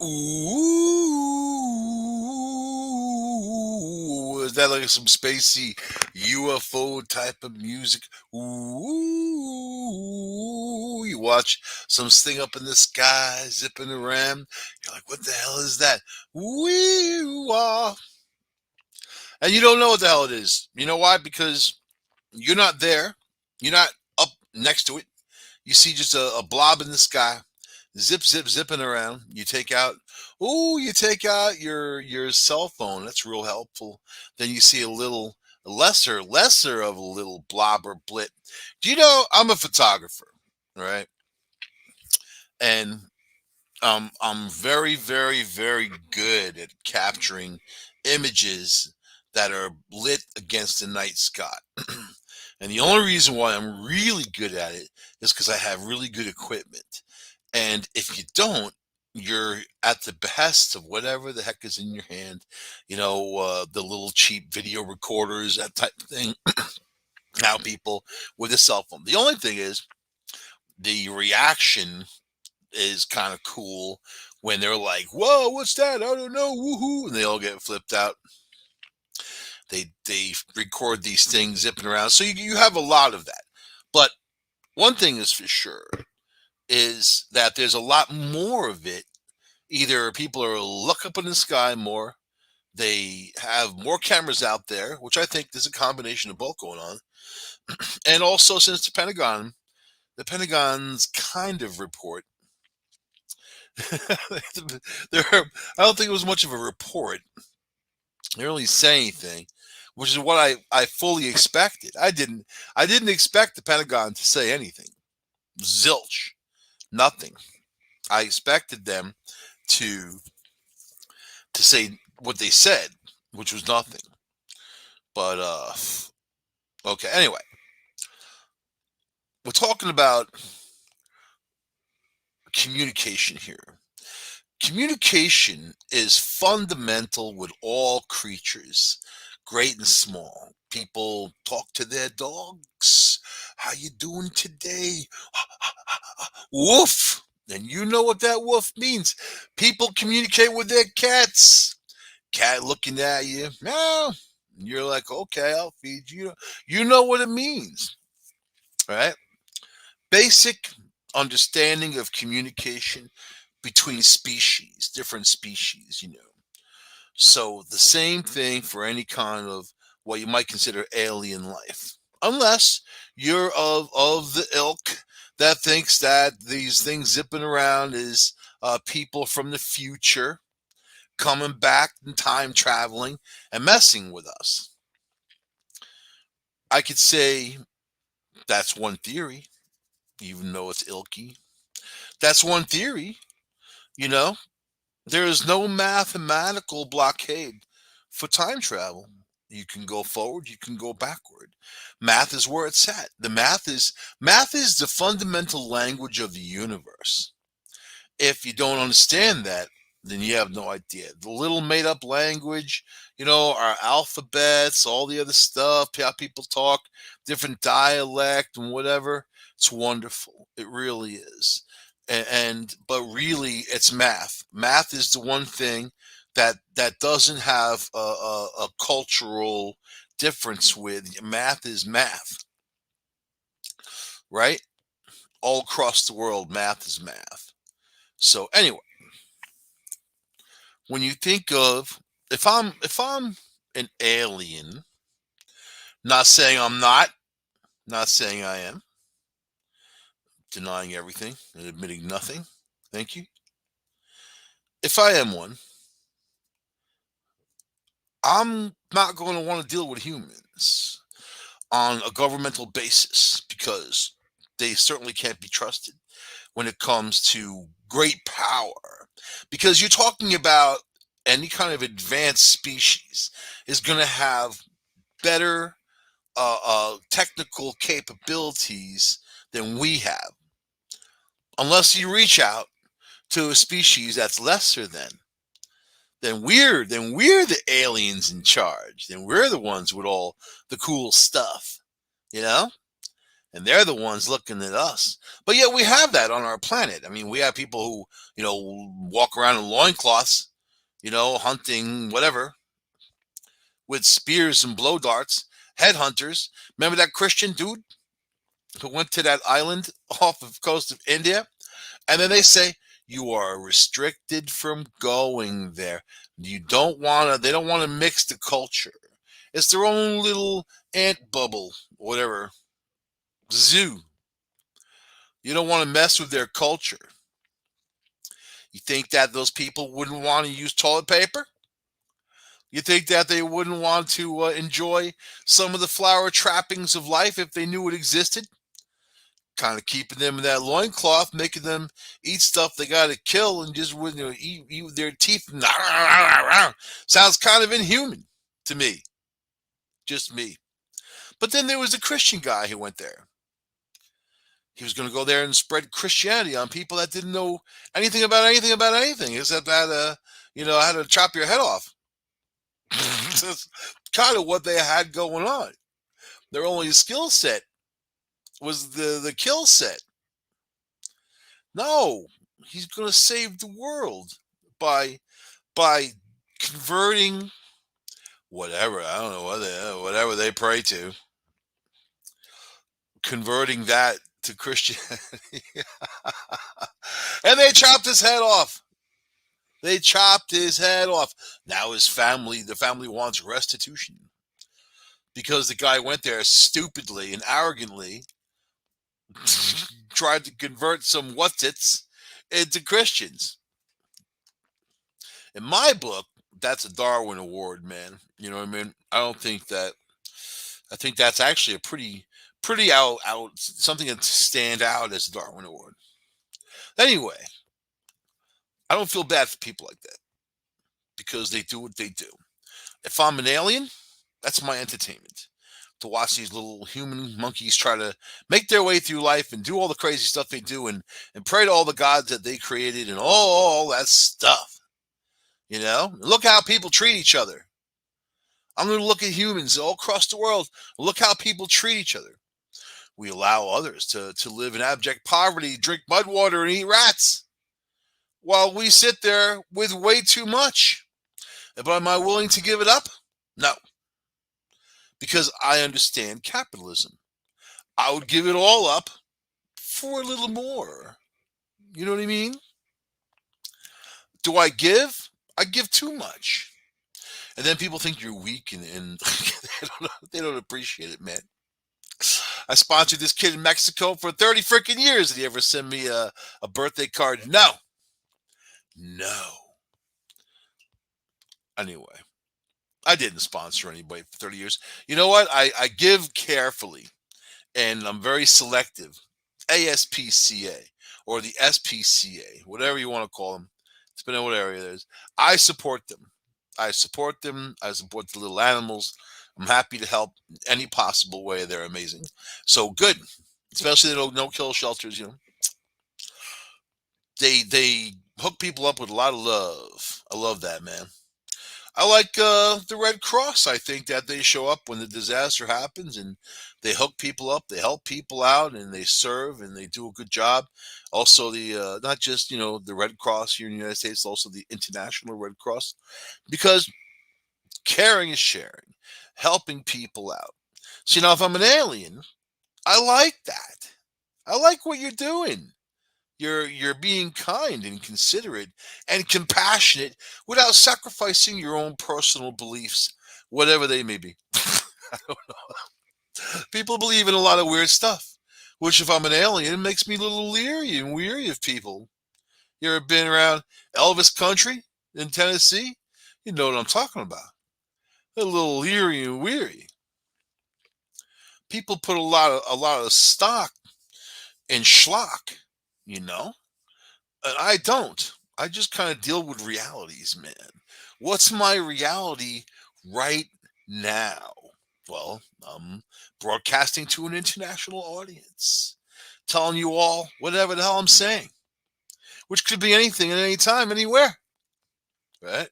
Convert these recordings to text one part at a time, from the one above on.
Ooh, is that like some spacey UFO type of music? Ooh, you watch some thing up in the sky zipping around. You're like, what the hell is that? Wee and you don't know what the hell it is. You know why? Because you're not there. You're not up next to it. You see just a blob in the sky, zip, zip, zipping around. You take out your cell phone. That's real helpful. Then you see a little lesser of a little blob or blit. Do you know I'm a photographer, right? And I'm very, very, very good at capturing images that are lit against the night sky. And the only reason why I'm really good at it is because I have really good equipment. And if you don't, you're at the behest of whatever the heck is in your hand. The little cheap video recorders, that type of thing. Now people with a cell phone. The only thing is the reaction is kind of cool when they're like, "Whoa, what's that? I don't know, woohoo!" And they all get flipped out. They record these things zipping around, so you have a lot of that. But one thing is for sure is that there's a lot more of it. Either people are look up in the sky more, they have more cameras out there, which I think there's a combination of both going on, and also since the Pentagon's kind of report. I don't think it was much of a report. They didn't really say anything, which is what I fully expected. I didn't expect the Pentagon to say anything. Zilch. Nothing. I expected them to say what they said, which was nothing. But okay. Anyway, we're talking about communication here. Communication is fundamental with all creatures, great and small. People talk to their dogs. How you doing today? Woof. And you know what that woof means. People communicate with their cats. Cat looking at you. Meow. And you're like, okay, I'll feed you. You know what it means, right? Basic understanding of communication between species, different species. So the same thing for any kind of what you might consider alien life. Unless you're of the ilk that thinks that these things zipping around is people from the future coming back and time traveling and messing with us. I could say that's one theory, even though it's ilky. That's one theory, you know. There is no mathematical blockade for time travel. You can go forward, you can go backward. Math is where it's at. The math is the fundamental language of the universe. If you don't understand that, then you have no idea. The little made up language, our alphabets, all the other stuff, how people talk, different dialect and whatever. It's wonderful. It really is. But really it's math. Math is the one thing that doesn't have a cultural difference with. Math is math, right? All across the world, math is math. So anyway, when you think of, if I'm an alien, not saying I'm not saying I am, denying everything and admitting nothing. Thank you. If I am one, I'm not going to want to deal with humans on a governmental basis because they certainly can't be trusted when it comes to great power. Because you're talking about any kind of advanced species is going to have better technical capabilities than we have, unless you reach out to a species that's lesser than. Then we're the aliens in charge. Then we're the ones with all the cool stuff, you know. and they're the ones looking at us. But yet we have that on our planet. I mean, we have people who, walk around in loincloths, hunting, whatever, with spears and blow darts, headhunters. Remember that Christian dude who went to that island off the coast of India? And then they say, you are restricted from going there. They don't want to mix the culture. It's their own little ant bubble, whatever, zoo. You don't want to mess with their culture. You think that those people wouldn't want to use toilet paper? You think that they wouldn't want to enjoy some of the flower trappings of life if they knew it existed? Kind of keeping them in that loincloth, making them eat stuff they got to kill and just eat with their teeth. Sounds kind of inhuman to me. Just me. But then there was a Christian guy who went there. He was going to go there and spread Christianity on people that didn't know anything about anything except that, how to chop your head off. That's kind of what they had going on. Their only skill set was the kill set. No, he's going to save the world by converting whatever, I don't know, whatever they pray to, converting that to Christianity. And they chopped his head off. They chopped his head off. Now the family wants restitution because the guy went there stupidly and arrogantly tried to convert some what's-its into Christians. In my book, that's a Darwin Award, man. You know what I mean? I think that's actually a pretty out something that stand out as a Darwin Award. Anyway, I don't feel bad for people like that because they do what they do. If I'm an alien, that's my entertainment. To watch these little human monkeys try to make their way through life and do all the crazy stuff they do and pray to all the gods that they created and all that stuff. Look how people treat each other. I'm going to look at humans all across the world. Look how people treat each other. We allow others to live in abject poverty, drink mud water, and eat rats, while we sit there with way too much. But am I willing to give it up? No. Because I understand capitalism. I would give it all up for a little more. You know what I mean? Do I give? I give too much. And then people think you're weak and they don't appreciate it, man. I sponsored this kid in Mexico for 30 freaking years. Did he ever send me a birthday card? No. Anyway, I didn't sponsor anybody for 30 years. You know what? I give carefully, and I'm very selective. ASPCA or the SPCA, whatever you want to call them, depending on what area it is. I support them. I support the little animals. I'm happy to help in any possible way. They're amazing. So good. Especially the no-kill shelters, They hook people up with a lot of love. I love that, man. I like the Red Cross. I think that they show up when the disaster happens and they hook people up, they help people out, and they serve and they do a good job. Also, the not just the Red Cross here in the United States, also the International Red Cross, because caring is sharing, helping people out. So if I'm an alien, I like that. I like what you're doing. You're being kind and considerate and compassionate without sacrificing your own personal beliefs, whatever they may be. I don't know. People believe in a lot of weird stuff, which if I'm an alien, it makes me a little leery and weary of people. You ever been around Elvis country in Tennessee? You know what I'm talking about. A little leery and weary. People put a lot of stock in schlock, And I don't. I just kind of deal with realities, man. What's my reality right now? Well, I'm broadcasting to an international audience, telling you all whatever the hell I'm saying, which could be anything at any time, anywhere. Right?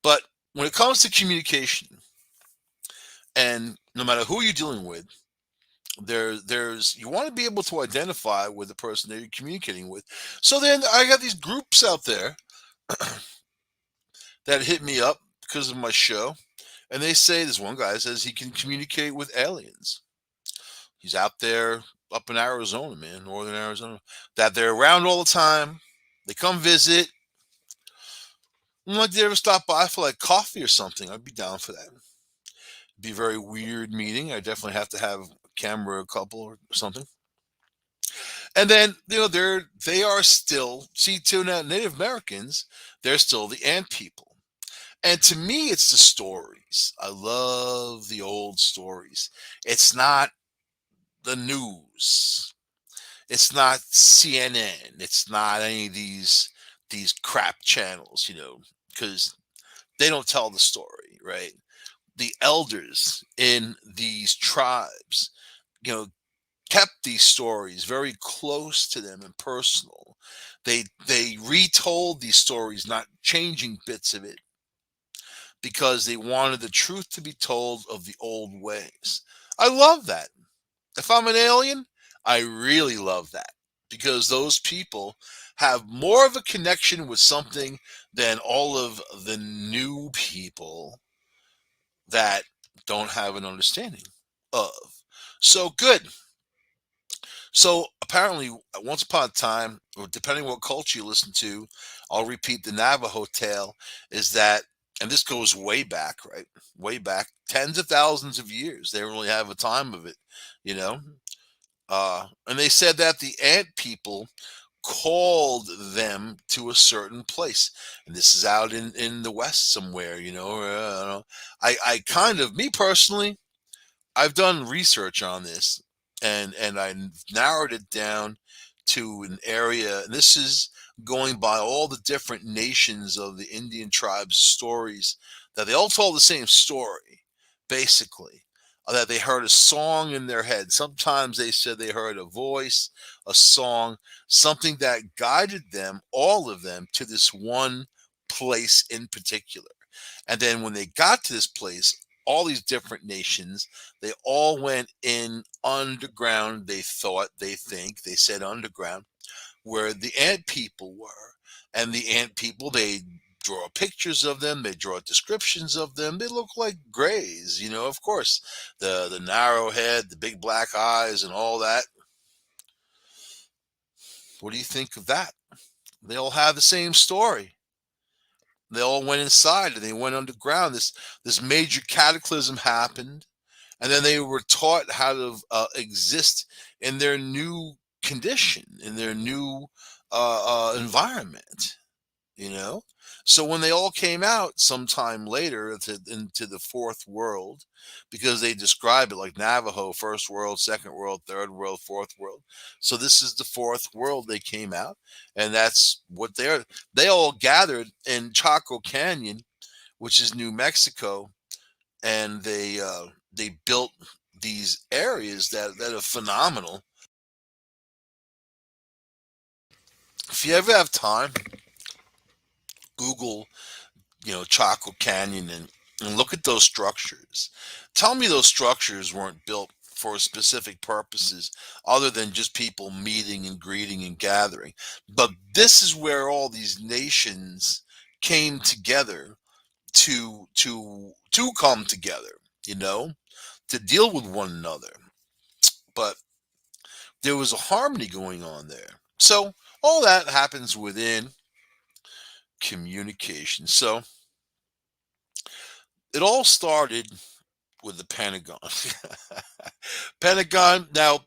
But when it comes to communication, and no matter who you're dealing with, there's you want to be able to identify with the person that you're communicating with. So then I got these groups out there that hit me up because of my show, and they say this one guy says he can communicate with aliens. He's out there up in Arizona, man, northern Arizona, that they're around all the time. They come visit. I'm like, they ever stop by for like coffee or something? I'd be down for that. It'd be a very weird meeting. I definitely have to have a camera, a couple or something. And then they are still, see, to Native Americans, they're still the ant people. And to me, it's the stories. I love the old stories. It's not the news. It's not CNN. It's not any of these crap channels, because they don't tell the story, right? The elders in these tribes, you know, kept these stories very close to them and personal. They retold these stories, not changing bits of it, because they wanted the truth to be told of the old ways. I love that. If I'm an alien, I really love that, because those people have more of a connection with something than all of the new people that don't have an understanding of. So good. So apparently, once upon a time, or depending what culture you listen to, I'll repeat the Navajo tale is that, and this goes way back, right? Way back, tens of thousands of years. They don't really have a time of it, you know. And they said that the ant people called them to a certain place, and this is out in the west somewhere, I kind of, me personally, I've done research on this, and I narrowed it down to an area. And this is going by all the different nations of the Indian tribes' stories, that they all told the same story, basically. That they heard a song in their head. Sometimes they said they heard a voice, a song, something that guided them, all of them, to this one place in particular. And then when they got to this place, all these different nations, they all went in underground. They said underground, where the ant people were. And the ant people, they draw pictures of them, they draw descriptions of them. They look like grays, of course. The narrow head, the big black eyes, and all that. What do you think of that? They all have the same story. They all went inside and they went underground. This major cataclysm happened, and then they were taught how to exist in their new condition, in their new environment. you know so when they all came out sometime later into the fourth world, because they describe it like Navajo, first world, second world, third world, fourth world. So this is the fourth world they came out, and that's what they all gathered in Chaco Canyon, which is New Mexico. And they built these areas that are phenomenal. If you ever have time, Google, Chaco Canyon, and look at those structures. Tell me those structures weren't built for specific purposes other than just people meeting and greeting and gathering. But this is where all these nations came together to come together, you know, to deal with one another. But there was a harmony going on there. So all that happens within communication. So it all started with the Pentagon. Pentagon. Now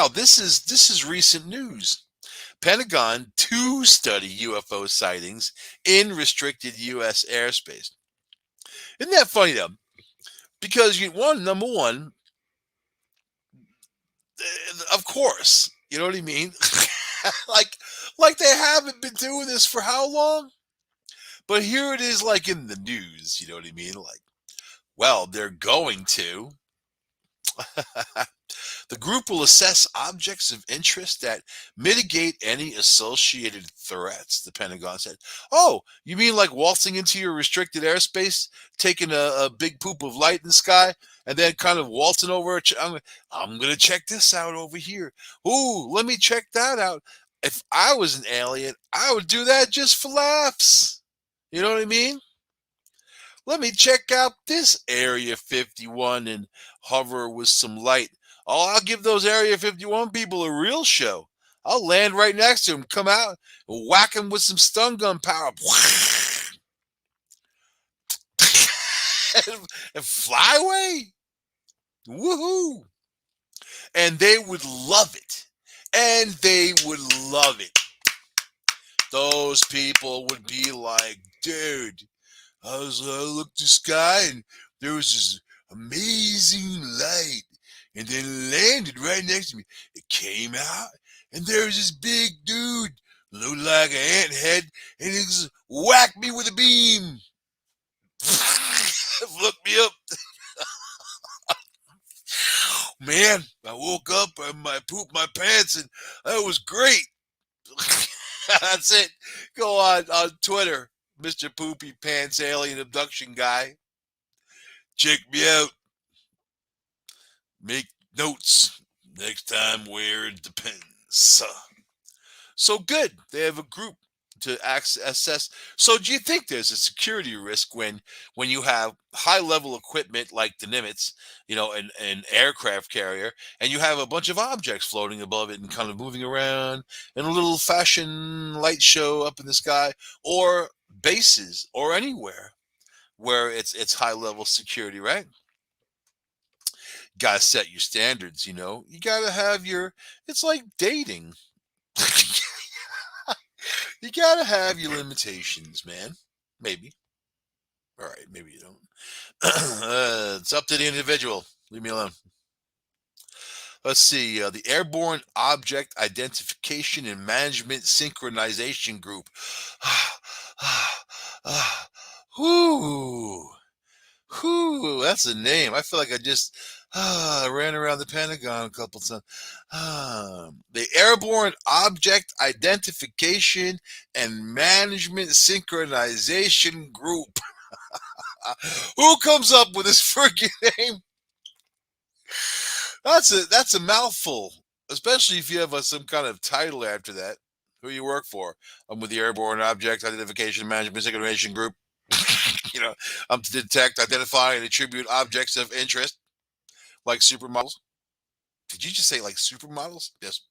this is recent news. Pentagon to study UFO sightings in restricted U.S. airspace. Isn't that funny though? Because number one, of course, you know what I mean. like like they haven't been doing this for how long? But here it is, like in the news. You know what I mean? Like, well, they're going to. The group will assess objects of interest that mitigate any associated threats, the Pentagon said. Oh, you mean like waltzing into your restricted airspace, taking a big poop of light in the sky, and then kind of waltzing over? I'm going to check this out over here. Ooh, let me check that out. If I was an alien, I would do that just for laughs. You know what I mean? Let me check out this Area 51 and hover with some light. Oh, I'll give those Area 51 people a real show. I'll land right next to them, come out, and whack them with some stun gun power. And fly away. Woohoo. And they would love it. And they would love it. Those people would be like, dude, I looked the sky and there was this amazing light, and then landed right next to me. It came out, and there was this big dude, looked like an ant head, and he just whacked me with a beam. Look me up. Man, I woke up and I pooped my pants, and that was great. That's it. Go on Twitter, Mr. Poopy Pants Alien Abduction Guy. Check me out. Make notes next time where it depends. So good. They have a group to assess. So do you think there's a security risk when you have high level equipment like the Nimitz, an aircraft carrier, and you have a bunch of objects floating above it and kind of moving around in a little fashion light show up in the sky, or bases or anywhere where it's high level security, right? Gotta set your standards. You gotta have it's like dating. You gotta have your limitations, man. Maybe. All right, maybe you don't. It's up to the individual. Leave me alone. Let's see. The Airborne Object Identification and Management Synchronization Group. Whoo. Whew, that's a name. I feel like I just ran around the Pentagon a couple times. The Airborne Object Identification and Management Synchronization Group. Who comes up with this freaking name? That's a mouthful, especially if you have some kind of title after that. Who you work for? I'm with the Airborne Object Identification and Management Synchronization Group. I'm to detect, identify, and attribute objects of interest, like supermodels. Did you just say like supermodels? Yes.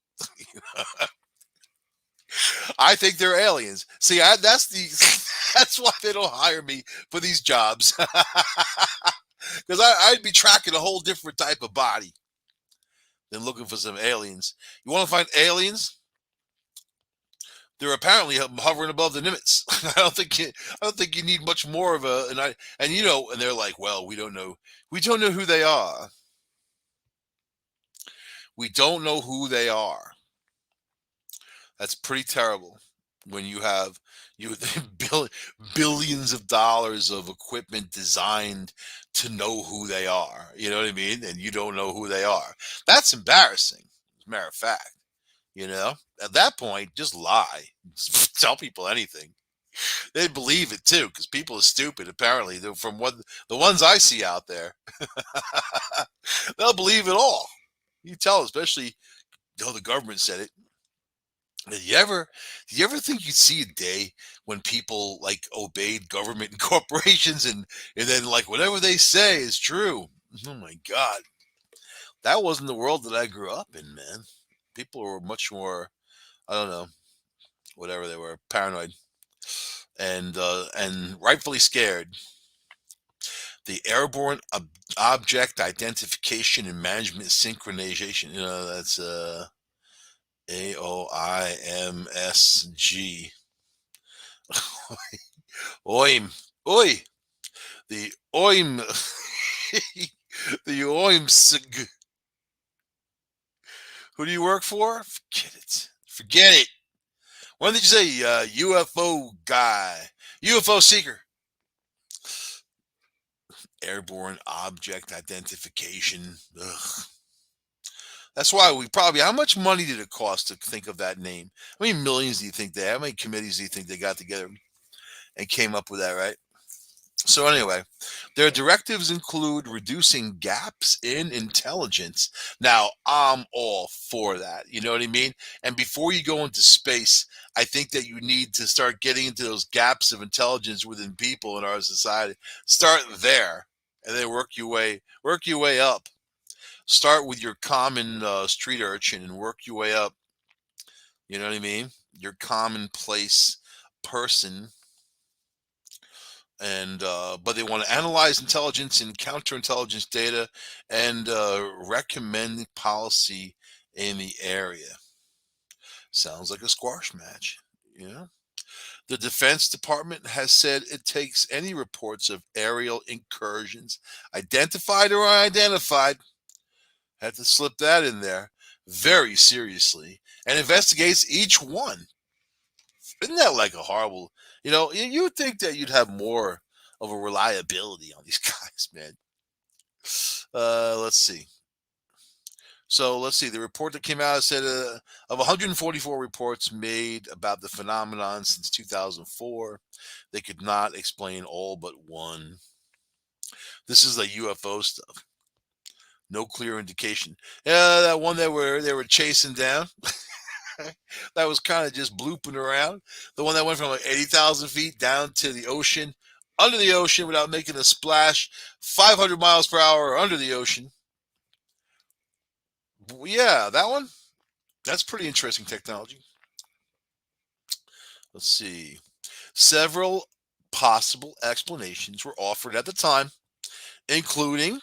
I think they're aliens. See, that's why they don't hire me for these jobs. Because I'd be tracking a whole different type of body than looking for some aliens. You want to find aliens? They're apparently hovering above the Nimitz. I don't think you need much more of and they're like, well, we don't know who they are. We don't know who they are. That's pretty terrible when you have billions of dollars of equipment designed to know who they are. You know what I mean? And you don't know who they are. That's embarrassing, as a matter of fact. At that point, just lie. Just tell people anything. They believe it too, because people are stupid. Apparently, from the ones I see out there, they'll believe it all. You tell, especially the government said it. Do you ever think you'd see a day when people like obeyed government and corporations and then like whatever they say is true? Oh my God, that wasn't the world that I grew up in, man. People were much more, I don't know, whatever they were, paranoid and rightfully scared. The Airborne Object Identification and Management Synchronization. That's AOIMSG. OIM. Oi. The OIM. The OIMSG. Who do you work for? Forget it. Forget it. When did you say UFO guy? UFO seeker. Airborne Object Identification. Ugh. That's why we probably. How much money did it cost to think of that name? How many millions do you think they? How many committees do you think they got together and came up with that? Right. So anyway, their directives include reducing gaps in intelligence. Now, I'm all for that. You know what I mean? And before you go into space, I think that you need to start getting into those gaps of intelligence within people in our society. Start there, and then work your way up. Start with your common street urchin and work your way up. You know what I mean? Your commonplace person, and but they want to analyze intelligence and counterintelligence data and recommend policy in the area. Sounds like a squash match. You know, the Defense Department has said it takes any reports of aerial incursions, identified or unidentified, had to slip that in there, very seriously, and investigates each one. Isn't that like a horrible? You would think that you'd have more of a reliability on these guys, man. Let's see. So let's see. The report that came out said of 144 reports made about the phenomenon since 2004, they could not explain all but one. This is the UFO stuff. No clear indication. Yeah, that one that they were chasing down. That was kind of just blooping around. The one that went from like 80,000 feet down to the ocean, under the ocean without making a splash, 500 miles per hour under the ocean. Yeah, that one. That's pretty interesting technology. Let's see. Several possible explanations were offered at the time, including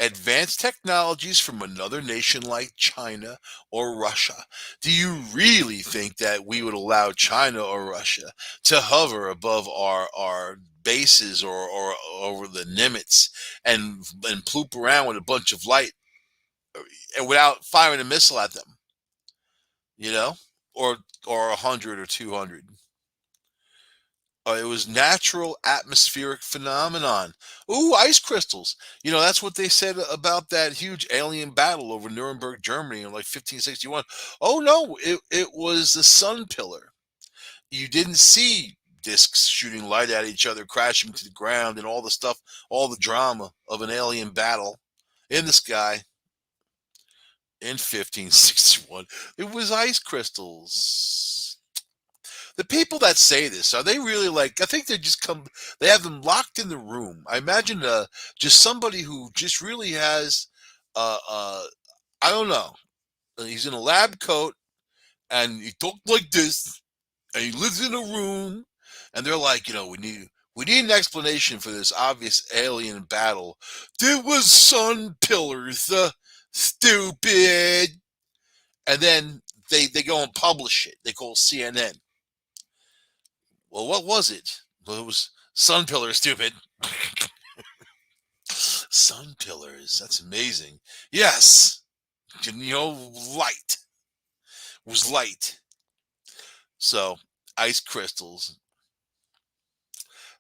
advanced technologies from another nation like China or Russia. Do you really think that we would allow China or Russia to hover above our bases or over the limits and ploop around with a bunch of light and without firing a missile at them? You know, or 100 or 200. It was natural atmospheric phenomenon. Ooh, ice crystals. That's what they said about that huge alien battle over Nuremberg, Germany in like 1561. Oh no, it was the sun pillar. You didn't see discs shooting light at each other, crashing to the ground, and all the stuff, all the drama of an alien battle in the sky in 1561. It was ice crystals. The people that say this, are they really like? I think they just come. They have them locked in the room. I imagine just somebody who just really has, uh, uh, I don't know. He's in a lab coat and he talked like this, and he lives in a room, and they're like, we need an explanation for this obvious alien battle. There was sun pillars, stupid, and then they go and publish it. They call CNN. Well, what was it? Well, it was sun pillars, stupid. Sun pillars. That's amazing. Yes. Light. It was light. So, ice crystals.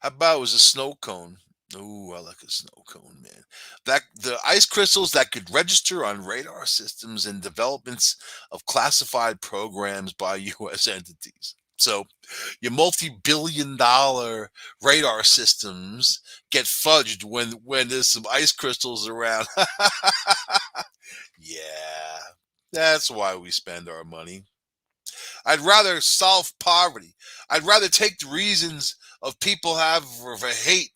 How about it was a snow cone? Ooh, I like a snow cone, man. That the ice crystals that could register on radar systems and developments of classified programs by U.S. entities. So, your multi-billion-dollar radar systems get fudged when there's some ice crystals around. Yeah, that's why we spend our money. I'd rather solve poverty. I'd rather take the reasons of people have for hate,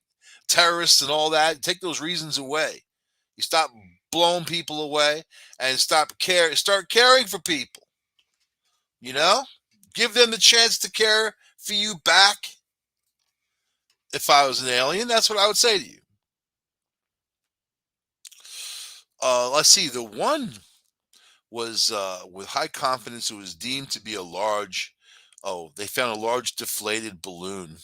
terrorists and all that. Take those reasons away. You stop blowing people away and start caring for people. You know, give them the chance to care for you back. If I was an alien, that's what I would say to you. Let's see. The one was with high confidence. It was deemed to be a large. Oh, they found a large deflated balloon.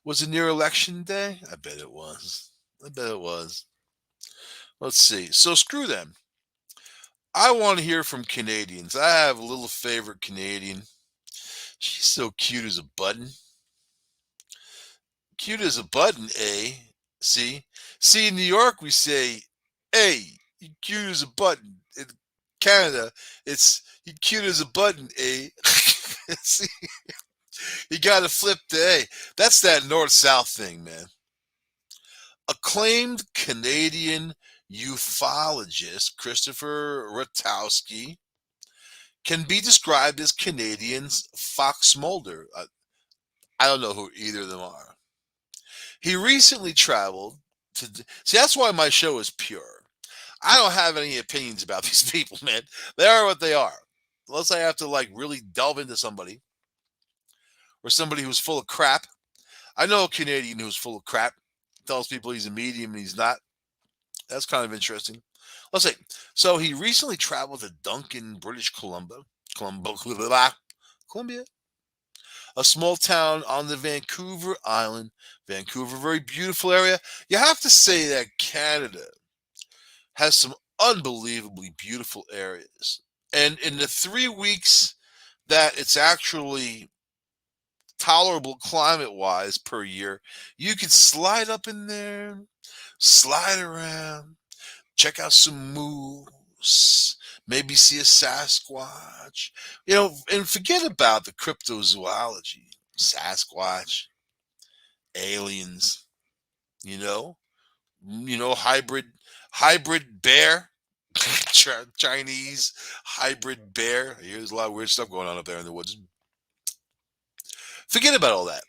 Was it near election day? I bet it was. I bet it was. Let's see. So screw them. I want to hear from Canadians. I have a little favorite Canadian. She's so cute as a button. Cute as a button, eh? See? See, in New York, we say, hey, you cute as a button. In Canada. It's cute as a button, eh? See, you got to flip the A. That's that north-south thing, man. Acclaimed Canadian ufologist Christopher Ratowski can be described as Canadians Fox Mulder. I don't know who either of them are. He recently traveled to. See, that's why my show is pure. I don't have any opinions about these people, man. They are what they are. Unless I have to like really delve into somebody or somebody who's full of crap. I know a Canadian who's full of crap. Tells people he's a medium and he's not. That's kind of interesting. Let's say. So he recently traveled to Duncan, British Columbia, a small town on the Vancouver Island. Vancouver, very beautiful area. You have to say that Canada has some unbelievably beautiful areas. And in the 3 weeks that it's actually tolerable climate wise per year, you could slide up in there, slide around, check out some moose, maybe see a Sasquatch, and forget about the cryptozoology, Sasquatch, aliens, you know, hybrid bear, Chinese hybrid bear. There's a lot of weird stuff going on up there in the woods. Forget about all that.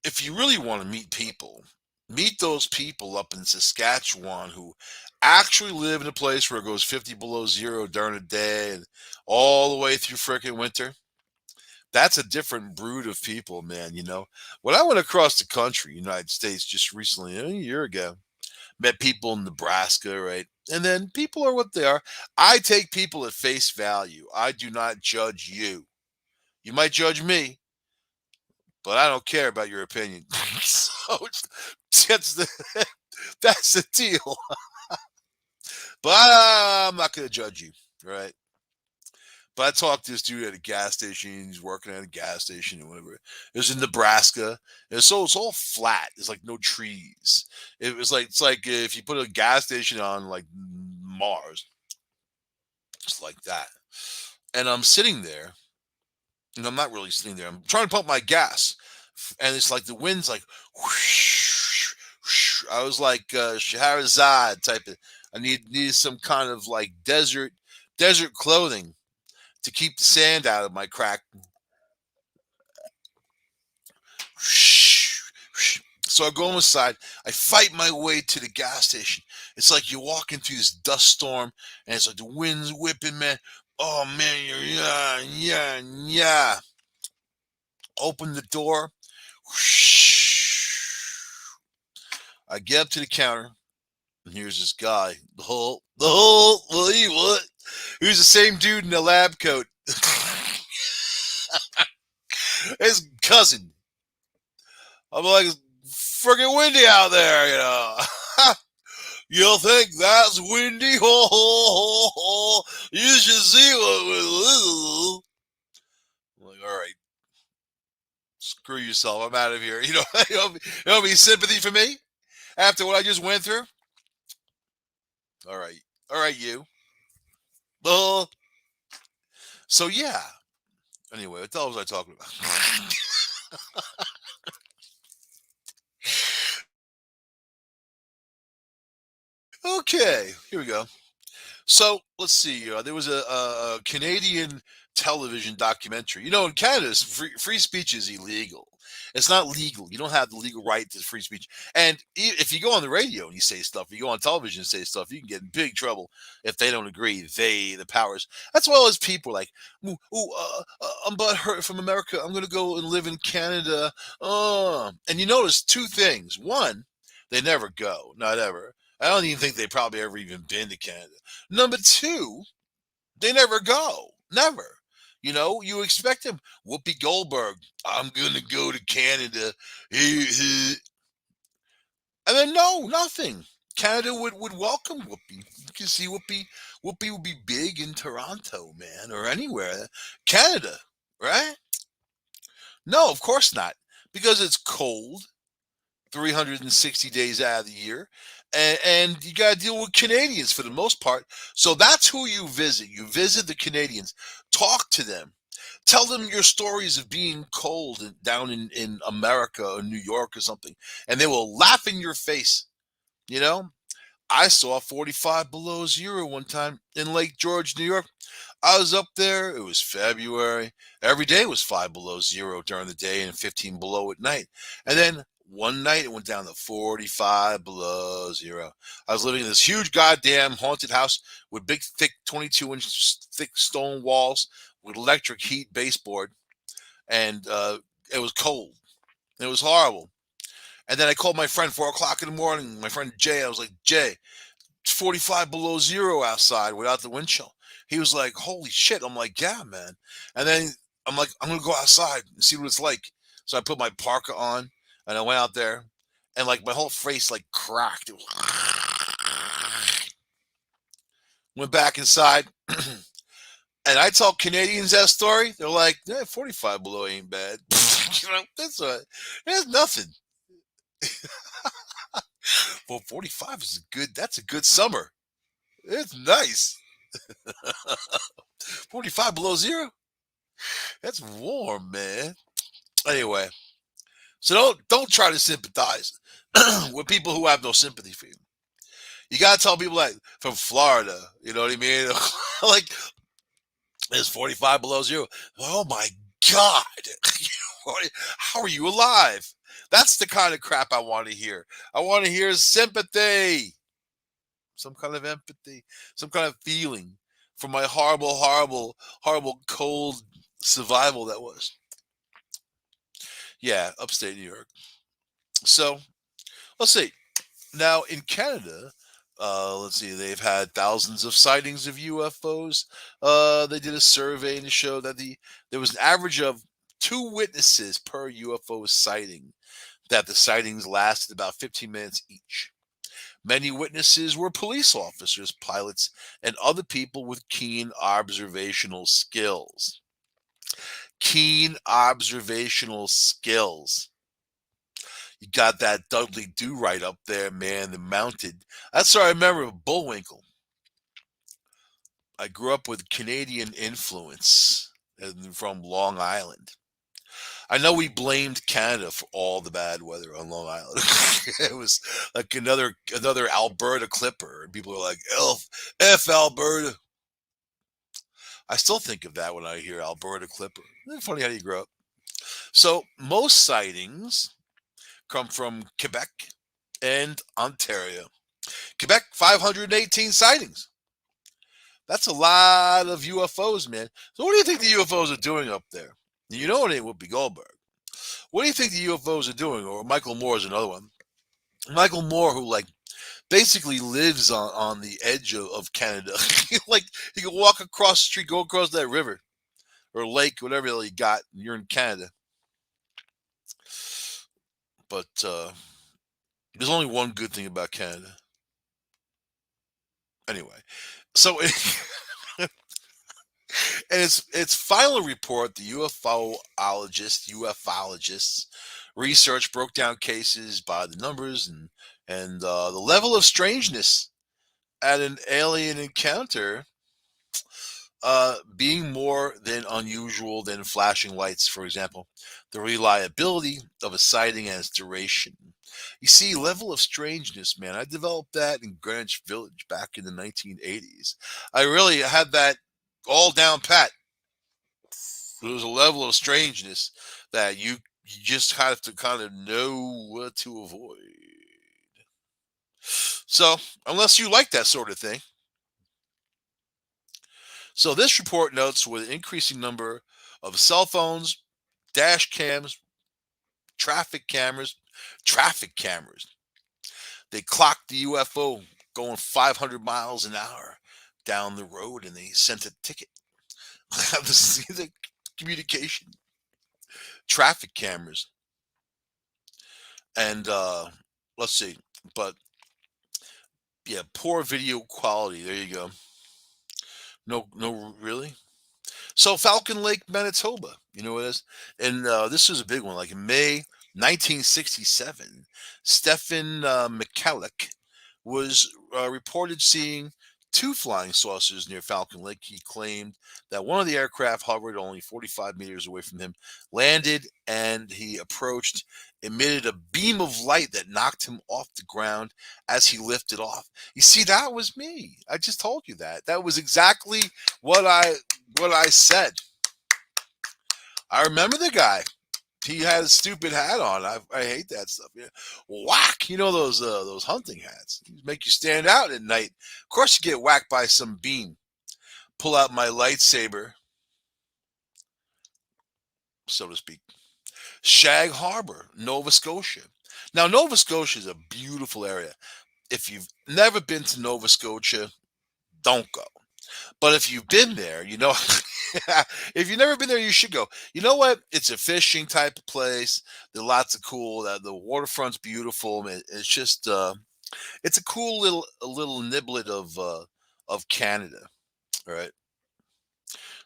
If you really want to meet people, meet those people up in Saskatchewan who actually live in a place where it goes 50 below zero during the day and all the way through frickin' winter. That's a different brood of people, man. When I went across the country, United States, just recently, a year ago, met people in Nebraska, right? And then people are what they are. I take people at face value. I do not judge you. You might judge me, but I don't care about your opinion. So that's the that's the deal. But I'm not going to judge you, right? But I talked to this dude at a gas station. He's working at a gas station or whatever. It was in Nebraska. And so it's all flat. There's like no trees. It's like if you put a gas station on like Mars. It's like that. And I'm sitting there, and I'm not really sitting there. I'm trying to pump my gas. And it's like the wind's like whoosh, whoosh. I was like Shahrazad type of. I needed some kind of like desert clothing to keep the sand out of my crack. So I go inside. I fight my way to the gas station. It's like you're walking through this dust storm, and it's like the wind's whipping, man. Oh man, yeah. Open the door. I get up to the counter, and here's this guy. What? Who's the same dude in the lab coat? His cousin. I'm like, it's freaking windy out there, You'll think that's windy? Ho, ho, ho, ho. You should see what was. I'm like, all right, screw yourself. I'm out of here. You don't have any sympathy for me after what I just went through? All right, you. So, yeah. Anyway, what the hell was I talking about? Okay, here we go. So let's see. There was a Canadian television documentary. In Canada, free speech is illegal. It's not legal. You don't have the legal right to free speech. And if you go on the radio and you say stuff, you go on television and say stuff, you can get in big trouble if they don't agree. The powers. That's why all those people are like, I'm butthurt from America. I'm going to go and live in Canada. And you notice two things. One, they never go. Not ever. I don't even think they probably ever even been to Canada. Number two, they never go. Never. You expect them. Whoopi Goldberg, I'm going to go to Canada. And then no, nothing. Canada would welcome Whoopi. You can see Whoopi would be big in Toronto, man, or anywhere. Canada, right? No, of course not. Because it's cold. 360 days out of the year. And you got to deal with Canadians for the most part. So that's who you visit. You visit the Canadians, talk to them, tell them your stories of being cold down in America or New York or something, and they will laugh in your face. You know, I saw 45 below zero one time in Lake George, New York. I was up there. It was February. Every day was 5 below zero during the day and 15 below at night. And then one night it went down to 45 below zero. I was living in this huge goddamn haunted house with big, thick 22-inch thick stone walls with electric heat baseboard. And it was cold. It was horrible. And then I called my friend 4 o'clock in the morning. My friend Jay. I was like, Jay, it's 45 below zero outside without the wind chill. He was like, holy shit. I'm like, yeah, man. And then I'm like, I'm going to go outside and see what it's like. So I put my parka on and I went out there and like my whole face like cracked. It was went back inside. And I tell Canadians that story. They're like, yeah, 45 below ain't bad. There's nothing. Well, 45 is that's a good summer. It's nice. 45 below zero? That's warm, man. Anyway, so don't try to sympathize with people who have no sympathy for you. You gotta tell people like from Florida, you know what I mean? Like it's 45 below zero. Oh my God. How are you alive? That's the kind of crap I want to hear. I want to hear sympathy, some kind of empathy, some kind of feeling for my horrible, horrible, horrible cold survival that was. Yeah, upstate New York. So let's see. Now in Canada, let's see, they've had thousands of sightings of UFOs. They did a survey and it showed that there was an average of 2 witnesses per UFO sighting. That the sightings lasted about 15 minutes each. Many witnesses were police officers, pilots, and other people with keen observational skills. Keen observational skills. You got that Dudley Do right up there, man, the mounted. That's what I remember Bullwinkle. I grew up with Canadian influence from Long Island. I know we blamed Canada for all the bad weather on Long Island. It was like another Alberta Clipper, and people are like, F Alberta. I still think of that when I hear Alberta Clipper. Isn't it funny how you grow up? So most sightings come from Quebec and Ontario. Quebec, 518 sightings. That's a lot of UFOs, man. So what do you think the UFOs are doing up there? You know it ain't Whoopi Goldberg. What do you think the UFOs are doing? Or Michael Moore is another one. Michael Moore, who like basically lives on the edge of Canada. Like he can walk across the street, go across that river or lake, whatever you got, and you're in Canada. But there's only one good thing about Canada. Anyway, so in its final report, the ufologists research broke down cases by the numbers and the level of strangeness at an alien encounter being more than unusual than flashing lights, for example, the reliability of a sighting and its duration. You see, level of strangeness, man. I developed that in Greenwich Village back in the 1980s. I really had that all down pat. There was a level of strangeness that you just have to kind of know what to avoid. So, unless you like that sort of thing. So, this report notes with an increasing number of cell phones, dash cams, traffic cameras, traffic cameras. They clocked the UFO going 500 miles an hour down the road and they sent a ticket. The communication, traffic cameras. And let's see, but yeah, poor video quality. There you go. No, really. So Falcon Lake, Manitoba. You know what it is? And this was a big one. Like in May, 1967, Stephen McCulloch was reported seeing two flying saucers near Falcon Lake. He claimed that one of the aircraft hovered only 45 meters away from him, landed, and he approached, emitted a beam of light that knocked him off the ground as he lifted off. You see, that was me. I just told you that. That was exactly what I said. I remember the guy. He had a stupid hat on. I hate that stuff. Yeah. Whack! You know those hunting hats make you stand out at night. Of course, you get whacked by some beam. Pull out my lightsaber, so to speak. Shag Harbor, Nova Scotia. Now, Nova Scotia is a beautiful area. If you've never been to Nova Scotia, don't go. But if you've been there, you know, if you've never been there, you should go. You know what? It's a fishing type of place. There's lots of cool. The waterfront's beautiful. It's just, it's a cool little niblet of Canada. All right.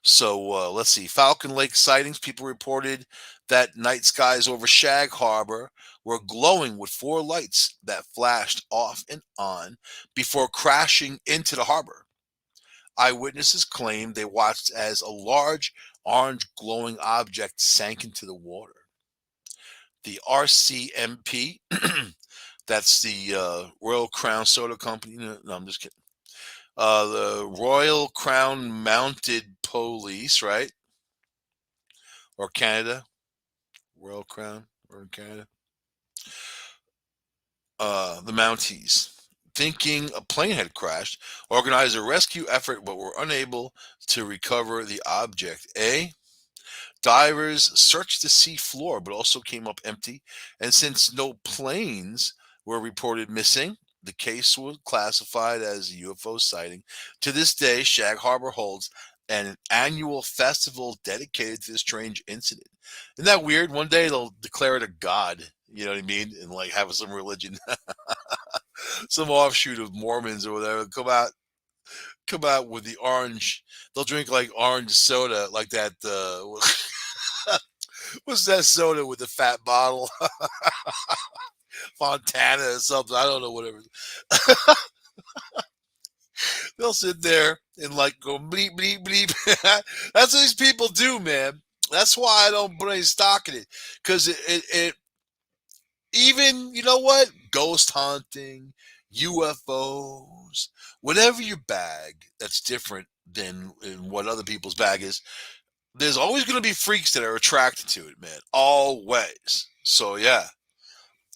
So let's see. Falcon Lake sightings. People reported that night skies over Shag Harbor were glowing with four lights that flashed off and on before crashing into the harbor. Eyewitnesses claimed they watched as a large orange glowing object sank into the water. The RCMP, that's the Royal Crown Soda Company. No, I'm just kidding. The Royal Crown Mounted Police, right? Or Canada. Royal Crown or Canada. The Mounties, thinking a plane had crashed, organized a rescue effort but were unable to recover the object. Divers searched the sea floor but also came up empty, and since no planes were reported missing, the case was classified as a UFO sighting. To this day, Shag Harbor holds an annual festival dedicated to this strange incident. Isn't that weird? One day they'll declare it a god, you know what I mean, and like have some religion, some offshoot of Mormons or whatever, come out with the orange. They'll drink like orange soda, like that. What's that soda with the fat bottle? Fontana or something. I don't know, whatever. They'll sit there and like go bleep, bleep, bleep. That's what these people do, man. That's why I don't put any stock in it. Because it, even, you know what? Ghost hunting, UFOs, whatever your bag that's different than in what other people's bag is, there's always going to be freaks that are attracted to it, man. Always. So, yeah.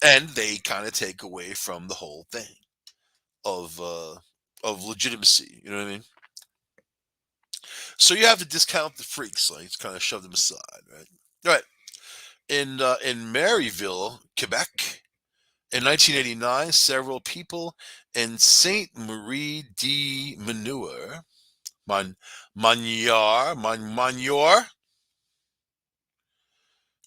And they kind of take away from the whole thing of legitimacy. You know what I mean? So you have to discount the freaks, like it's kind of shove them aside, right? All right. In Maryville, Quebec, in 1989, several people in Saint Marie de Manure, Manior,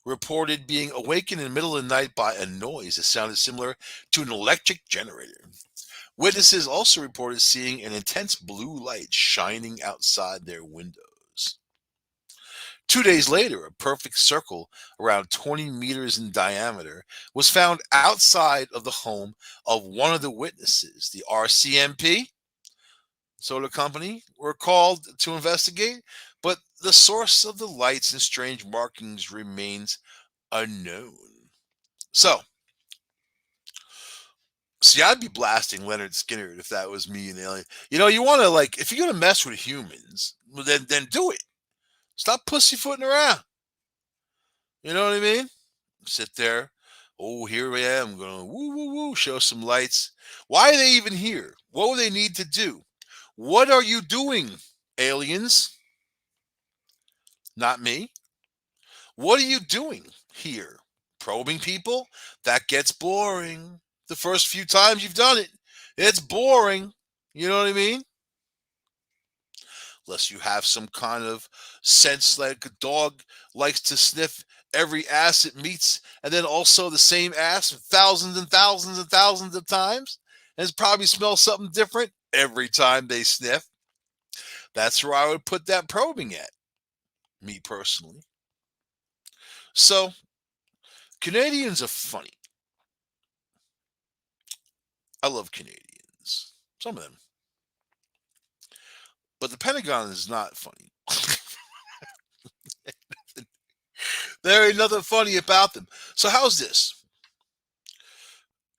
reported being awakened in the middle of the night by a noise that sounded similar to an electric generator. Witnesses also reported seeing an intense blue light shining outside their windows. 2 days later, a perfect circle around 20 meters in diameter was found outside of the home of one of the witnesses. The RCMP, soda company, were called to investigate, but the source of the lights and strange markings remains unknown. So, see, I'd be blasting Leonard Skinner if that was me and alien. You know, you want to like, if you're gonna mess with humans, well, then do it. Stop pussyfooting around. You know what I mean? Sit there. Oh, here I am. Going to woo woo woo. Show some lights. Why are they even here? What do they need to do? What are you doing, aliens? Not me. What are you doing here? Probing people? That gets boring. The first few times you've done it, it's boring. You know what I mean? Unless you have some kind of sense like a dog likes to sniff every ass it meets, and then also the same ass thousands and thousands and thousands of times, and it probably smells something different every time they sniff. That's where I would put that probing at, me personally. So Canadians are funny. I love Canadians. Some of them. But the Pentagon is not funny. There ain't nothing funny about them. So how's this?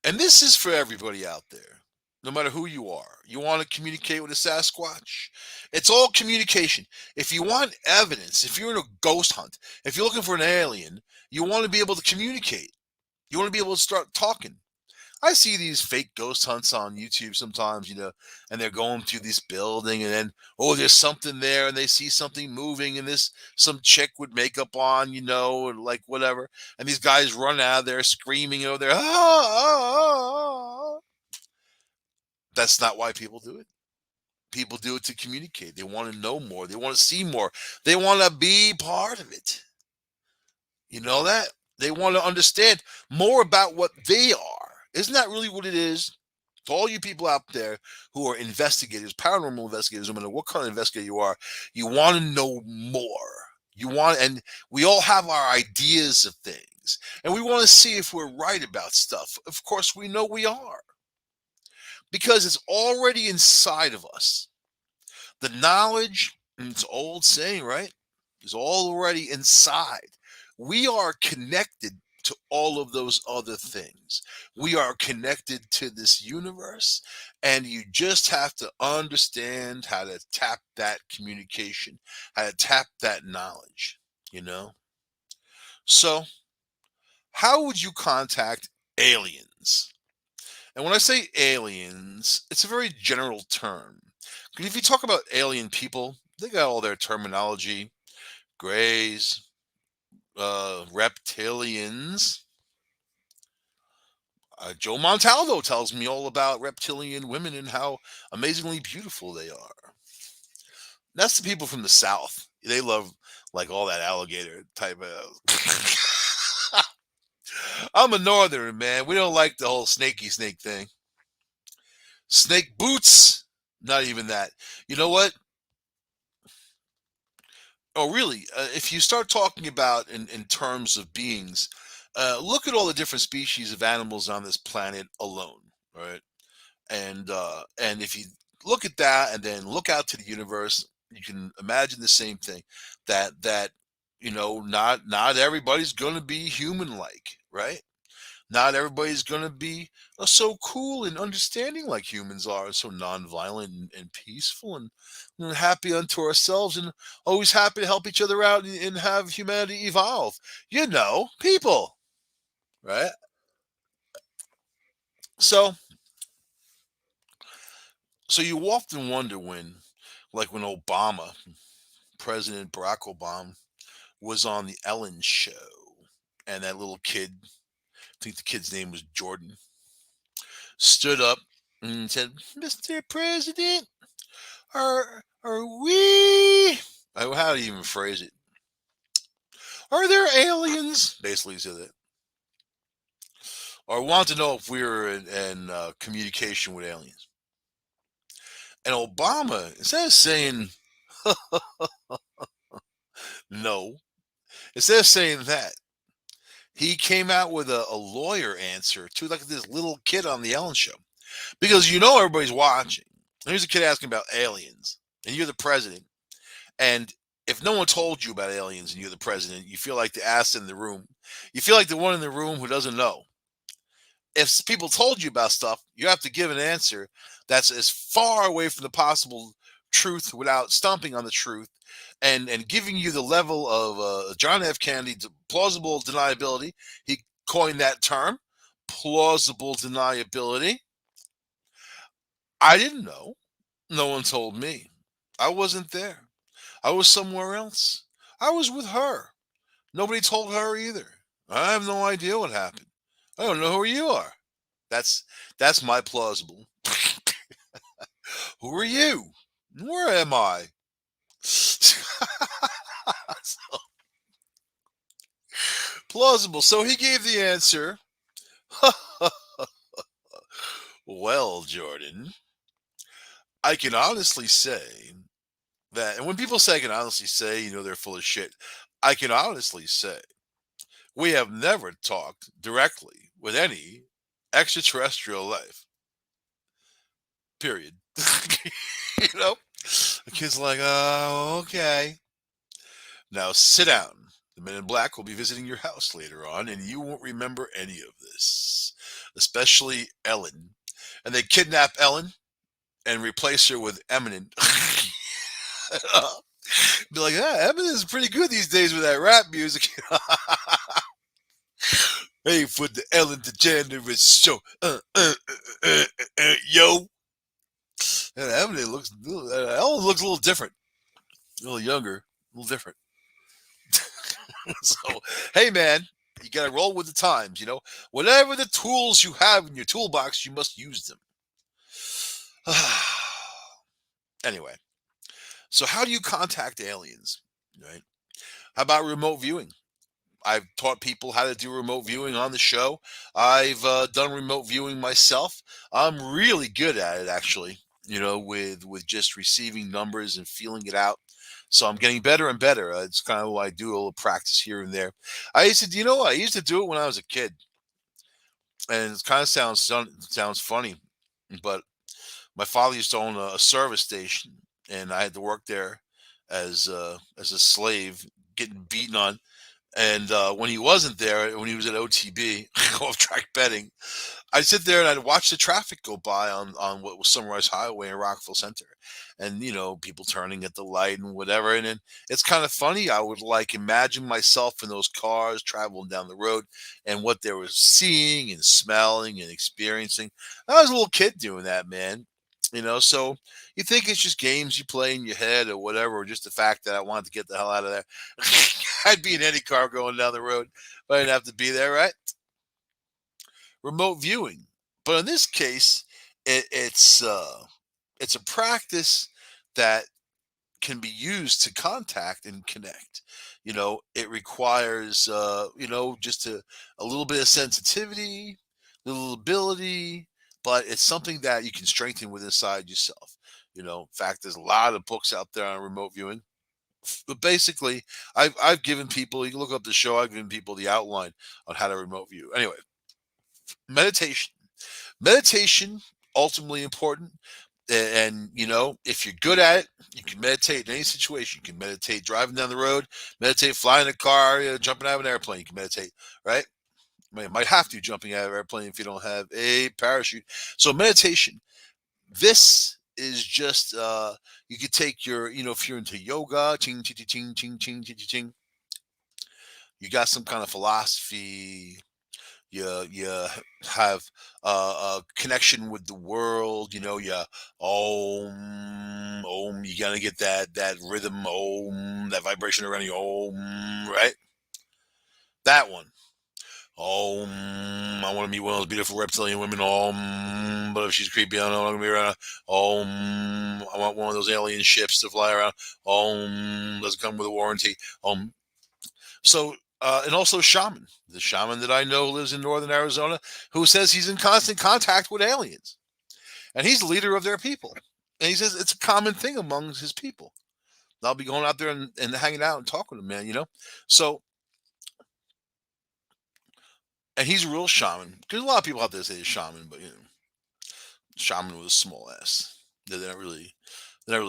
And this is for everybody out there. No matter who you are. You want to communicate with a Sasquatch? It's all communication. If you want evidence, if you're in a ghost hunt, if you're looking for an alien, you want to be able to communicate. You want to be able to start talking. I see these fake ghost hunts on YouTube sometimes, and they're going to this building and then, oh, there's something there and they see something moving and this some chick with makeup on, and like whatever. And these guys run out of there screaming over there. Ah. That's not why people do it. People do it to communicate. They want to know more. They want to see more. They want to be part of it. You know that? They want to understand more about what they are. Isn't that really what it is? To all you people out there who are investigators, paranormal investigators, no matter what kind of investigator you want to know more. And we all have our ideas of things, and we want to see if we're right about stuff. Of course, we know we are because it's already inside of us. The knowledge, and it's an old saying, right? Is already inside. We are connected to all of those other things. We are connected to this universe, and you just have to understand how to tap that communication, how to tap that knowledge, you know? So, how would you contact aliens? And when I say aliens, it's a very general term. 'Cause if you talk about alien people, they got all their terminology, grays, reptilians. Joe Montalvo tells me all about reptilian women and how amazingly beautiful they are. That's the people from the South. They love like all that alligator type of. I'm a northerner, man. We don't like the whole snaky snake thing. Snake boots, not even that. You know what? Oh, really? If you start talking about in terms of beings, look at all the different species of animals on this planet alone, right? And if you look at that and then look out to the universe, you can imagine the same thing. That not everybody's going to be human-like, right? Not everybody's going to be so cool and understanding like humans are, so nonviolent and peaceful and happy unto ourselves and always happy to help each other out and have humanity evolve. People, right? So, so you often wonder like when President Barack Obama, was on the Ellen show, and that little kid, I think the kid's name was Jordan, stood up and said, "Mr. President, are we? How do you even phrase it? Are there aliens?" Basically, said that, or want to know if we were in communication with aliens. And Obama, instead of saying no, instead of saying that, he came out with a lawyer answer to like this little kid on the Ellen show, because everybody's watching. Here's a kid asking about aliens, and you're the president. And if no one told you about aliens and you're the president, you feel like the ass in the room. You feel like the one in the room who doesn't know. If people told you about stuff, you have to give an answer that's as far away from the possible truth without stomping on the truth and giving you the level of John F. Kennedy, plausible deniability. He coined that term, plausible deniability. I didn't know. No one told me. I wasn't there. I was somewhere else. I was with her. Nobody told her either. I have no idea what happened. I don't know who you are. That's my plausible. Who are you? Where am I? Plausible. So he gave the answer. Well, Jordan, I can honestly say that, and when people say I can honestly say, they're full of shit. I can honestly say We have never talked directly with any extraterrestrial life. Period. You know? The kid's like, oh, okay. Now sit down. The men in black will be visiting your house later on, and you won't remember any of this, especially Ellen. And they kidnap Ellen and replace her with Eminent. Be like, ah, Eminent's pretty good these days with that rap music. Hey, for the Ellen DeGeneres show. Yo. And Eminent looks, Ellen looks a little different, a little younger, a little different. So, hey, man, you got to roll with the times, you know. Whatever the tools you have in your toolbox, you must use them. Anyway, so how do you contact aliens, right? How about remote viewing? I've taught people how to do remote viewing on the show. I've done remote viewing myself. I'm really good at it, actually. You know, with just receiving numbers and feeling it out. So I'm getting better and better. It's kind of what I do, a little practice here and there. I used to, you know, I used to do it when I was a kid, and it kind of sounds funny, but my father used to own a service station, and I had to work there as a slave, getting beaten on. And when he wasn't there, when he was at OTB, off track betting, I'd sit there and I'd watch the traffic go by on what was Sunrise Highway in Rockville Center, and you know, people turning at the light and whatever. And then it's kind of funny. I would like imagine myself in those cars traveling down the road and what they were seeing and smelling and experiencing. I was a little kid doing that, man. You know, so you think it's just games you play in your head or whatever, or just the fact that I wanted to get the hell out of there. I'd be in any car going down the road, but I didn't have to be there, right? Remote viewing. But in this case, it's a practice that can be used to contact and connect. You know, it requires you know, just a little bit of sensitivity, little ability, but it's something that you can strengthen with inside yourself. You know, in fact, there's a lot of books out there on remote viewing. But basically, I've given people. You can look up the show. I've given people the outline on how to remote view. Anyway, meditation. Meditation ultimately important. And you know, if you're good at it, you can meditate in any situation. You can meditate driving down the road, meditate flying a car, you know, jumping out of an airplane. You can meditate, right? You might have to jumping out of an airplane if you don't have a parachute. So meditation. This is just you could take your, you know, if you're into yoga, ching ching ching ching ching ching ching. You got some kind of philosophy, you have a connection with the world, you know, you om, you gotta get that rhythm, om, that vibration around you, om, right? That one. I want to meet one of those beautiful reptilian women. But if she's creepy, I don't know. I'm gonna be around. I want one of those alien ships to fly around. Doesn't come with a warranty. So, and also shaman. The shaman that I know lives in northern Arizona, who says he's in constant contact with aliens, and he's the leader of their people. And he says it's a common thing among his people. I'll be going out there and hanging out and talking to them, man. You know, so and he's a real shaman. Because a lot of people out there say he's shaman, but you know, shaman with a small s. They're not really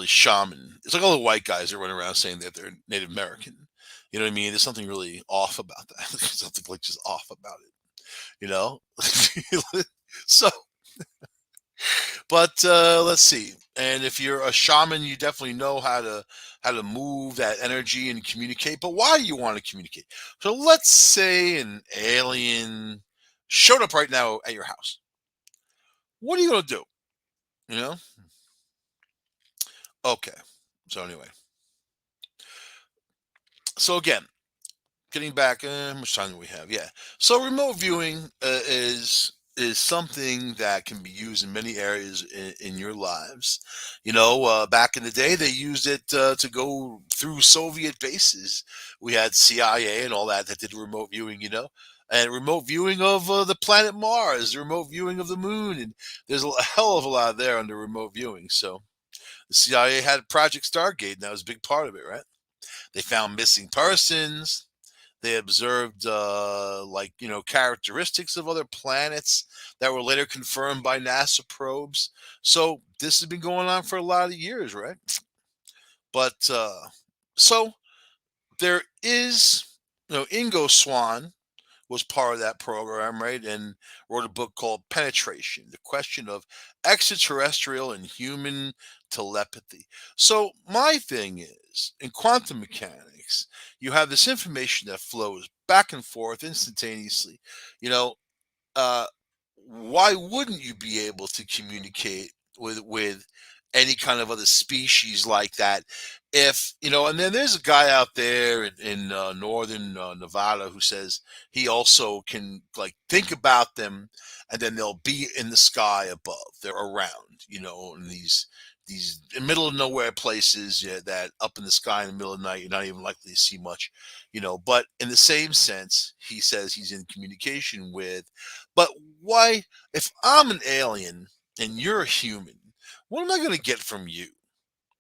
shaman. It's like all the white guys that run around saying that they're Native American. You know what I mean? There's something really off about that. Something like just off about it. You know? So, but let's see. And if you're a shaman, you definitely know how to move that energy and communicate. But why do you want to communicate? So let's say an alien showed up right now at your house. What are you gonna do? You know? Okay. So anyway. So again, getting back, how much time do we have? Yeah. So remote viewing is something that can be used in many areas in your lives. You know, back in the day, they used it to go through Soviet bases. We had CIA and all that did remote viewing. You know, and remote viewing of the planet Mars, remote viewing of the moon, and there's a hell of a lot there under remote viewing. So the CIA had Project Stargate, and that was a big part of it, right? They found missing persons. They observed, like, characteristics of other planets that were later confirmed by NASA probes. So this has been going on for a lot of years, right? But so there is, Ingo Swann was part of that program, right? And wrote a book called Penetration, the question of extraterrestrial and human telepathy. So, my thing is, in quantum mechanics, you have this information that flows back and forth instantaneously. You know, uh, why wouldn't you be able to communicate with any kind of other species like that? If and then there's a guy out there in northern Nevada who says he also can like think about them, and then they'll be in the sky above. They're around, in these middle of nowhere places, yeah, that up in the sky in the middle of the night you're not even likely to see much, But in the same sense, he says he's in communication with. But why, if I'm an alien and you're a human, what am I going to get from you?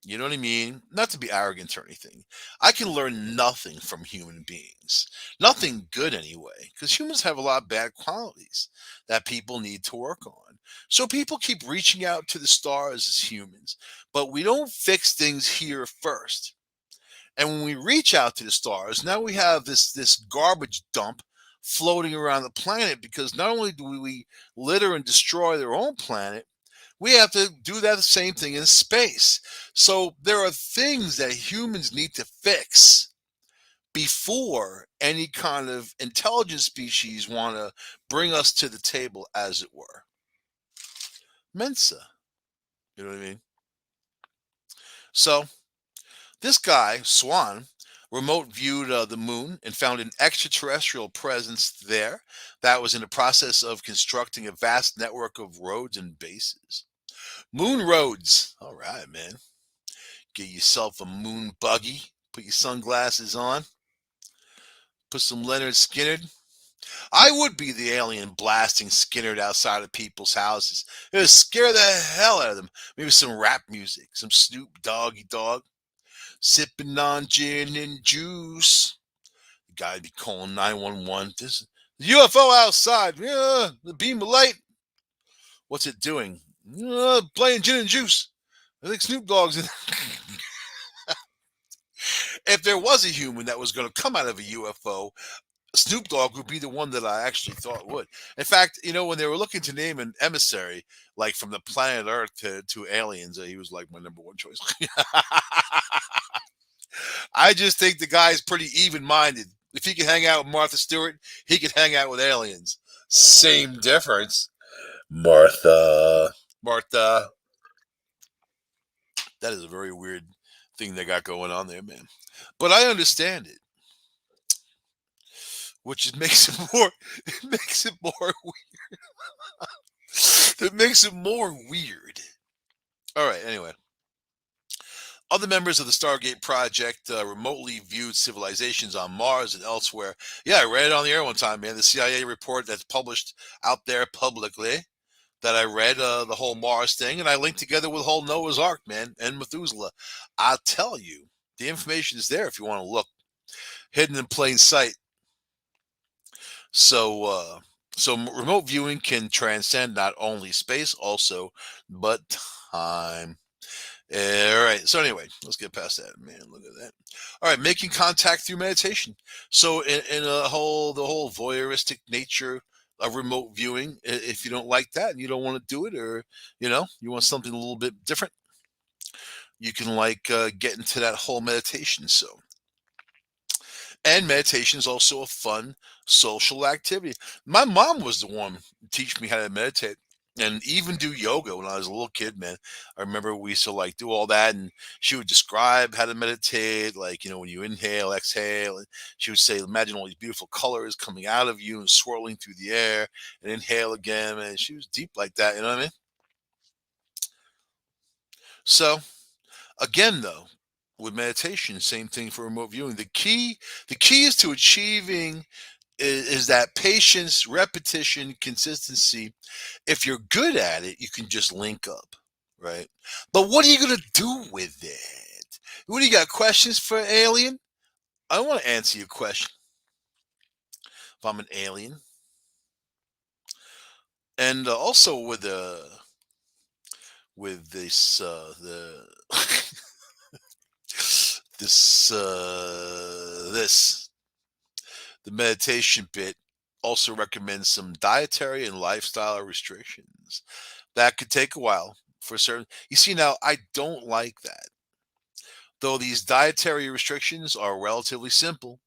You know what I mean? Not to be arrogant or anything. I can learn nothing from human beings. Nothing good, anyway, because humans have a lot of bad qualities that people need to work on. So people keep reaching out to the stars as humans, but we don't fix things here first. And when we reach out to the stars, now we have this garbage dump floating around the planet, because not only do we litter and destroy their own planet, we have to do that same thing in space. So there are things that humans need to fix before any kind of intelligent species want to bring us to the table, as it were. Mensa. You know what I mean? So this guy, Swan, remote viewed the moon and found an extraterrestrial presence there that was in the process of constructing a vast network of roads and bases. Moon roads. All right, man. Get yourself a moon buggy, put your sunglasses on, put some Leonard Skinner. I would be the alien blasting Skinner outside of people's houses. It would scare the hell out of them. Maybe some rap music, some Snoop Doggy Dog, sipping on gin and juice. The guy'd be calling 911. There's a UFO outside. Yeah, the beam of light. What's it doing? Playing gin and juice. I think Snoop Dogg's in. If there was a human that was going to come out of a UFO, Snoop Dogg would be the one that I actually thought would. In fact, when they were looking to name an emissary, like from the planet Earth to aliens, he was like my number one choice. I just think the guy's pretty even minded. If he could hang out with Martha Stewart, he could hang out with aliens. Same difference. Martha. Martha. That is a very weird thing they got going on there, man. But I understand it, which is, makes it more. It makes it more. It makes it more weird. All right. Anyway, other members of the Stargate project remotely viewed civilizations on Mars and elsewhere. Yeah, I read it on the air one time, man. The CIA report that's published out there publicly. That I read the whole Mars thing, and I linked together with the whole Noah's Ark, man, and Methuselah. I'll tell you, the information is there if you want to look, hidden in plain sight. So, remote viewing can transcend not only space, also, but time. All right. So anyway, let's get past that, man. Look at that. All right, making contact through meditation. So in the whole voyeuristic nature of remote viewing, if you don't like that and you don't want to do it, or you want something a little bit different, you can get into that whole meditation. So, and meditation is also a fun social activity. My mom was the one who teach me how to meditate and even do yoga when I was a little kid, man. I remember we used to do all that, and she would describe how to meditate, when you inhale, exhale, and she would say, imagine all these beautiful colors coming out of you and swirling through the air, and inhale again, and she was deep like that, you know what I mean? So again, though, with meditation, same thing for remote viewing. The key is to achieving is that patience, repetition, consistency. If you're good at it, you can just link up, right? But what are you going to do with it? What do you got? Questions for Alien? I want to answer your question. if I'm an alien, and also with this the meditation bit also recommends some dietary and lifestyle restrictions that could take a while for certain. You see, now I don't like that, though. These dietary restrictions are relatively simple.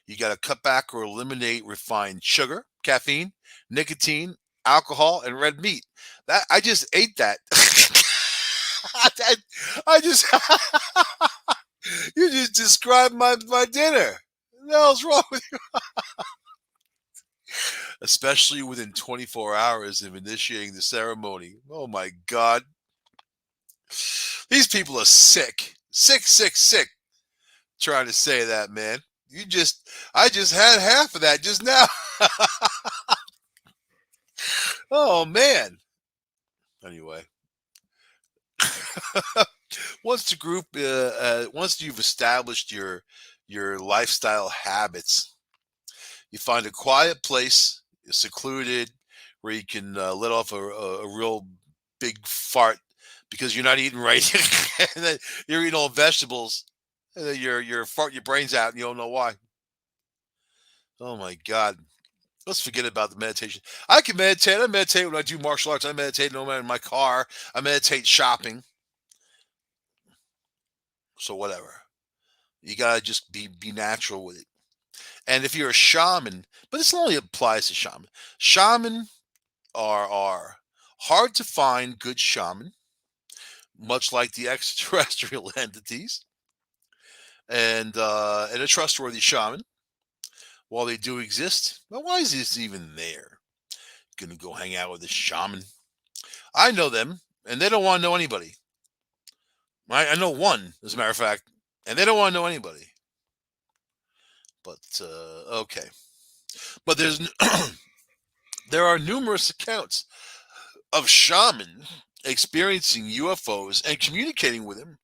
You got to cut back or eliminate refined sugar, caffeine, nicotine, alcohol, and red meat. That I just ate that. I, I just you just described my dinner. What the hell's wrong with you? Especially within 24 hours of initiating the ceremony. Oh my God. These people are sick. Sick, sick, sick. Trying to say that, man. I just had half of that just now. Oh, man. Anyway, once you've established your lifestyle habits, you find a quiet place, secluded, where you can let off a real big fart because you're not eating right, and then you're eating all vegetables, and then you're farting your brains out, and you don't know why. Oh my God. Let's forget about the meditation. I can meditate. I meditate when I do martial arts. I meditate no matter in my car. I meditate shopping. So whatever. You gotta just be natural with it. And if you're a shaman, but this only applies to shaman. Shaman are hard to find good shaman, much like the extraterrestrial entities, and a trustworthy shaman. While they do exist, well, why is this even there? Gonna go hang out with a shaman. I know them, and they don't want to know anybody. I know one, as a matter of fact, and they don't want to know anybody. But okay. But there are numerous accounts of shaman experiencing UFOs and communicating with them,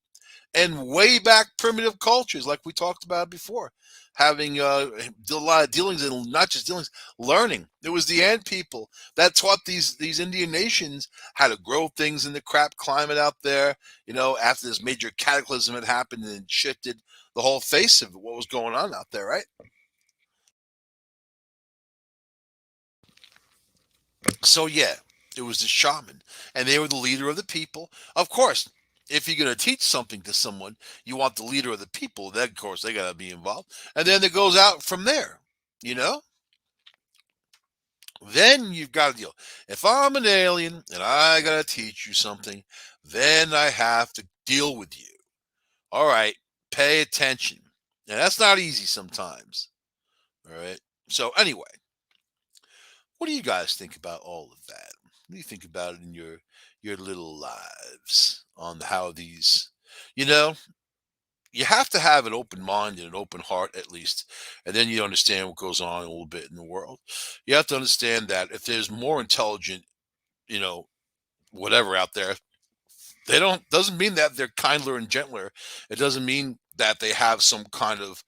and way back primitive cultures, like we talked about before, having a lot of dealings, and not just dealings, learning. It was the ant people that taught these Indian nations how to grow things in the crap climate out there. After this major cataclysm had happened and shifted the whole face of what was going on out there, right? So yeah, it was the shaman, and they were the leader of the people. Of course, if you're going to teach something to someone, you want the leader of the people. Then, of course, they got to be involved, and then it goes out from there. You know, then you've got to deal. If I'm an alien and I got to teach you something, then I have to deal with you. All right, pay attention, and that's not easy sometimes. All right. So anyway, what do you guys think about all of that? What do you think about it in your little lives on how these, you know, you have to have an open mind and an open heart at least, and then you understand what goes on a little bit in the world. You have to understand that if there's more intelligent, you know, whatever out there, they don't doesn't mean that they're kindler and gentler. It doesn't mean that they have some kind of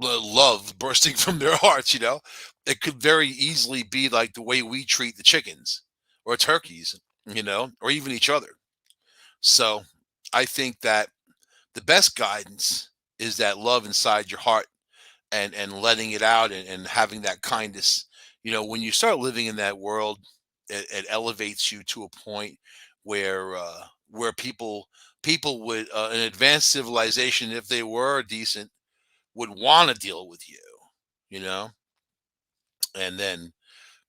love bursting from their hearts. It could very easily be like the way we treat the chickens or turkeys, or even each other. So I think that the best guidance is that love inside your heart, and letting it out, and having that kindness. When you start living in that world, it elevates you to a point where people would, an advanced civilization, if they were decent, would want to deal with you know, and then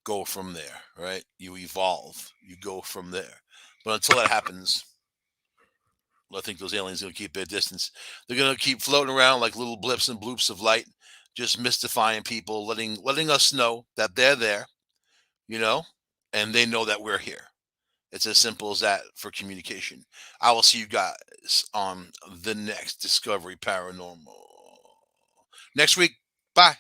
go from there, right? You evolve, you go from there. But until that happens, I think those aliens are going to keep their distance. They're going to keep floating around like little blips and bloops of light, just mystifying people, letting us know that they're there, you know, and they know that we're here. It's as simple as that for communication. I will see you guys on the next Discovery Paranormal next week. Bye.